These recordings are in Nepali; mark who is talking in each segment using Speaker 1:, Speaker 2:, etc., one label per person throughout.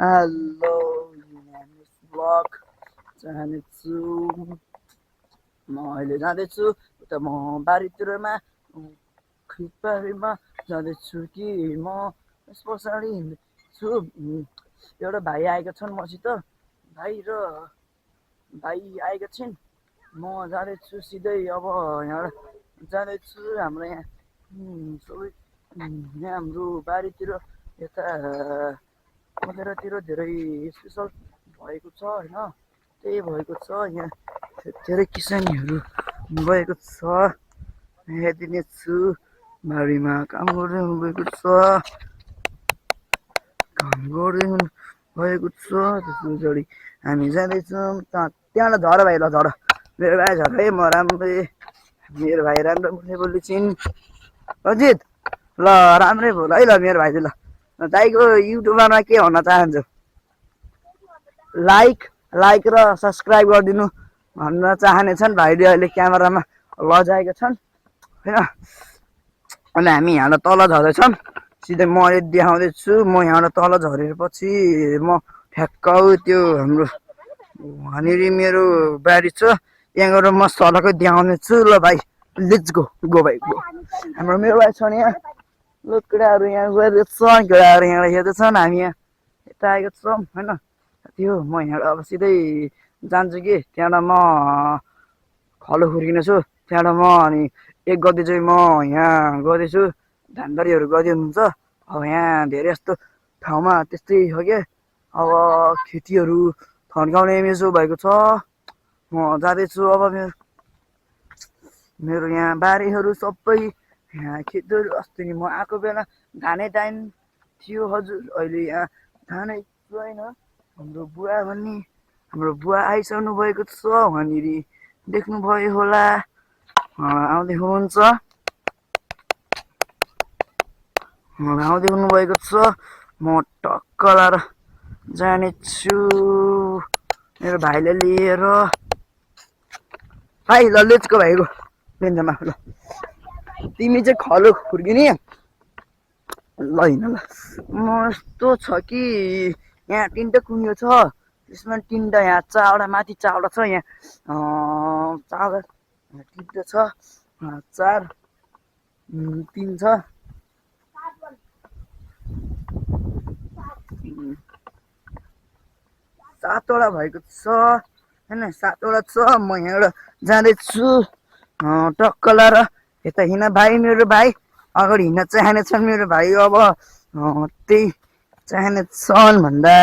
Speaker 1: हेलो ब्लग जानेछु म अहिले जाँदैछु उता म बारीतिरमा खेतबारीमा जाँदैछु कि म यस पछाडि हिँड्दैछु एउटा भाइ आएका छन् मसित भाइ आएका छिन् म जाँदैछु सिधै अब यहाँ जाँदैछु हाम्रो यहाँ सबै यहाँ हाम्रो बारीतिर यता मधेरातिर धेरै स्पेसल भएको छ होइन त्यही भएको छ यहाँ धेरै किसानीहरू गएको छ हेरिदिने छु बारीमा काम गर्दै हुनुभएको छ त्यस पछाडि हामी जाँदैछौँ त्यहाँबाट झर भाइ ल झर मेरो भाइ झर है म राम्रै मेरो भाइ राम्रो बोल्दै छिन् रजित ल राम्रै बोल है ल मेरो भाइ ल दाइको युट्युबमा के भन्न चाहन्छु लाइक र सब्सक्राइब गरिदिनु भन्न चाहनेछन् भाइले अहिले क्यामेरामा लजाएका छन् होइन अनि हामी यहाँबाट तल झर्दैछौँ सिधै म देखाउँदैछु म यहाँबाट तल झरेपछि म ठ्याक्क त्यो हाम्रो वहाँनिर मेरो बारी छ त्यहाँ गएर म सडकै देखाउने छु ल भाइ लेट्स गो भाइ गो हाम्रो मेरो भाइ छ नि यहाँ ल केटाहरू यहाँ गइरहेको छ केटाहरू यहाँबाट हेर्दैछन् हामी यहाँ यता आएको छौँ होइन त्यो म यहाँबाट अब सिधै जान्छु कि त्यहाँबाट म खलो खुर्किने छु त्यहाँबाट म अनि एक गति चाहिँ म यहाँ गर्दैछु धानबारीहरू गर्दै हुनुहुन्छ अब यहाँ धेरै जस्तो ठाउँमा त्यस्तै हो क्या अब खेतीहरू थन्काउने मेसो भएको छ म जाँदैछु अब मेरो यहाँ बारीहरू सबै यहाँ खेतहरू अस्ति नि म आएको बेला धानै टाइम थियो हजुर अहिले यहाँ धानै छैन हाम्रो बुवा आइसक्नु भएको छ वहाँनिर देख्नुभयो होला आउँदै हुनुहुन्छ आउँदै हुनुभएको छ म टक्क लाएर जानेछु मेरो भाइले लिएर भाइ ल लेट्सको भाइको बेन्चमा ल तिमी चाहिँ खलो खुर्किने ल हिँड ल म यस्तो छ कि यहाँ तिनवटा कुनियो छ त्यसमा तिनवटा यहाँ चारवटा माथि चारवटा छ यहाँ चारवटा तिनवटा छ चार तिन छ सातवटा भएको छ होइन सातवटा छ म यहाँबाट जाँदैछु टक्क लाएर यता हिँड भाइ मेरो भाइ अगाडि हिँड्न चाहनेछन् मेरो भाइ अब त्यही चाहनेछन् भन्दा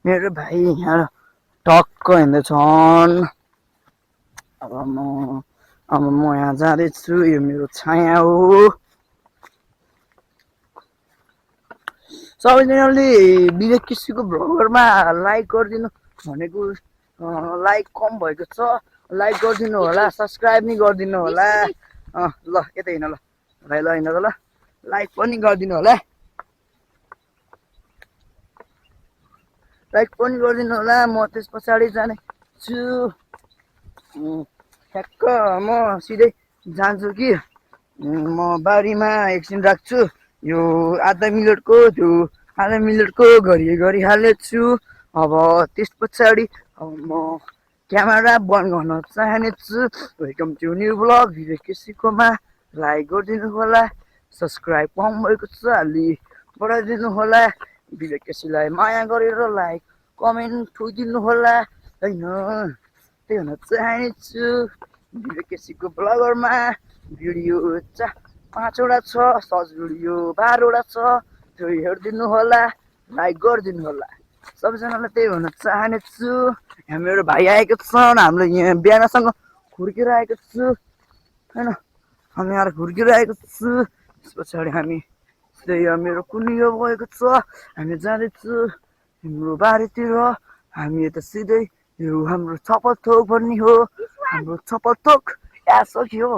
Speaker 1: मेरो भाइ यहाँ टक्क हिँड्दैछन् अब म यहाँ जाँदैछु यो मेरो छाया हो सबैजनाले विवेक केसीको भ्लगरमा लाइक गरिदिनु भनेको लाइक कम भएको छ लाइक गरिदिनु होला सब्सक्राइब नि गरिदिनु होला ल यता हिँड ल भाइ ल हिँड ल लाइक पनि गरिदिनु होला लाइक पनि गरिदिनु होला म त्यस पछाडि जाने छु ठ्याक्क म सिधै जान्छु कि म बारीमा एकछिन राख्छु यो आधा मिनटको गरिहाल्नेछु अब त्यस पछाडि म क्यामेरा बन्द गर्न चाहनेछु welcome to new blog Vivek केसीकोमा लाइक गरिदिनु होला सब्सक्राइब कम भएको छ अलि बढाइदिनु होला विवेक केसीलाई माया गरेर लाइक कमेन्ट ठोकिदिनु होला होइन त्यही भन्न चाहनेछु विवेक केसीको ब्लगरमा भिडियो 5वटा छ सर्च भिडियो 12वटा छ त्यो हेरिदिनु होला लाइक गरिदिनु होला सबैजनालाई त्यही भन्न चाहनेछु यहाँ मेरो भाइ आएको छन् हाम्रो यहाँ बिहानसँग खुर्केर आएको छु होइन हामी यहाँ खुर्किरहेको छु त्यस पछाडि हामी सिधै मेरो कुनियो गएको छ हामी जाँदैछु हाम्रो बारीतिर हामी यता सिधै यो हाम्रो छपल थोक भन्ने हो हाम्रो छपल थोक सक्यो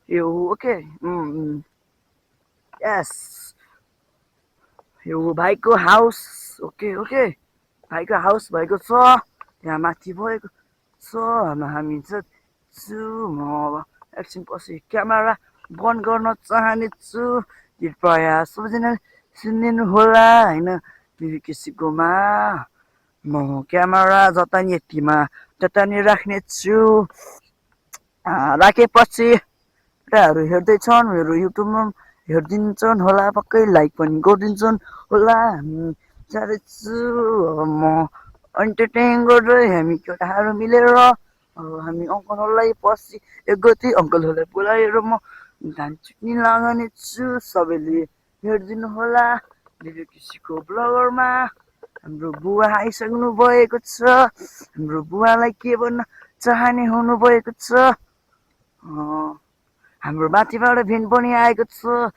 Speaker 1: यो ओके यस यो भाइको हाउस ओके भाइको हाउस भएको छ त्यहाँ माथि भएको छ हामी छु म अब एकछिन पछि क्यामेरा बन्द गर्न चाहनेछु कृपया सबैजना सुनिदिनु होला होइन विवेक केसीकोमा म क्यामेरा जता नि यतिमा त्यता नि राख्नेछु। राखेपछि केटाहरू हेर्दैछन् मेरो युट्युबमा हेरिदिन्छन् होला, पक्कै लाइक पनि गरिदिन्छन् होला। हामी जाँदैछु अब म एन्टरटेन गर्दै हामी केटाहरू मिलेर अब हामी अङ्कलहरूलाई पछि 1 गते अङ्कलहरूलाई बोलाएर म धान चुट्नी लगाउने छु। सबैले हेरिदिनु होला मेरो कृषिको ब्लगरमा। हाम्रो बुवा आइसक्नु भएको छ। हाम्रो बुवालाई के भन्न चाहने हुनुभएको छ। हाम्रो माथिबाट भेन पनि आएको छ।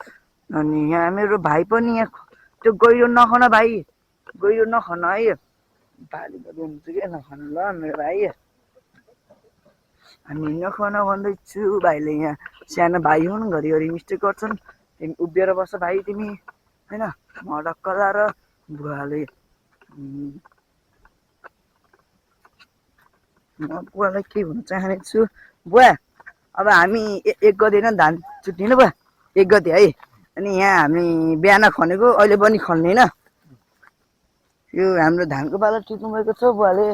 Speaker 1: अनि यहाँ मेरो भाइ पनि यहाँ त्यो गहिरो नखान भाइ, गहिरो नखान है, बालीमा हुन्छ क्या नखानु ल मेरो भाइ। हामी नखान भन्दैछु, भाइले यहाँ सानो भाइ हुन् घरिघरि मिस्टेक गर्छन्। तिमी उभिएर बस्छ भाइ तिमी होइन। म ढक्क लाएर बुवाले म बुवालाई के भन्न चाहनेछु, बुवा अब हामी 1 गते होइन धान चुट्टिनु बुवा, 1 गते है। अनि यहाँ हामी बिहान खनेको अहिले पनि खन्ने होइन। यो हाम्रो धानको बालो टिप्नु भएको छ बुवाले,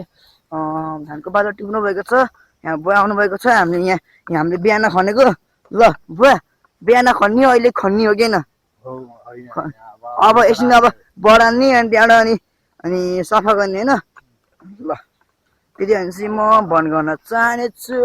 Speaker 1: धानको बालो टिप्नु भएको छ। यहाँ बुवा आउनुभएको छ। हामीले यहाँ हामीले बिहान खनेको ल बुवा, बिहान खन्ने हो अहिले खन्ने हो कि अब एकछिन अब बढाल्ने अनि त्यहाँबाट अनि सफा गर्ने होइन। ल त्यति भनेपछि म बन्द गर्न चाहनेछु।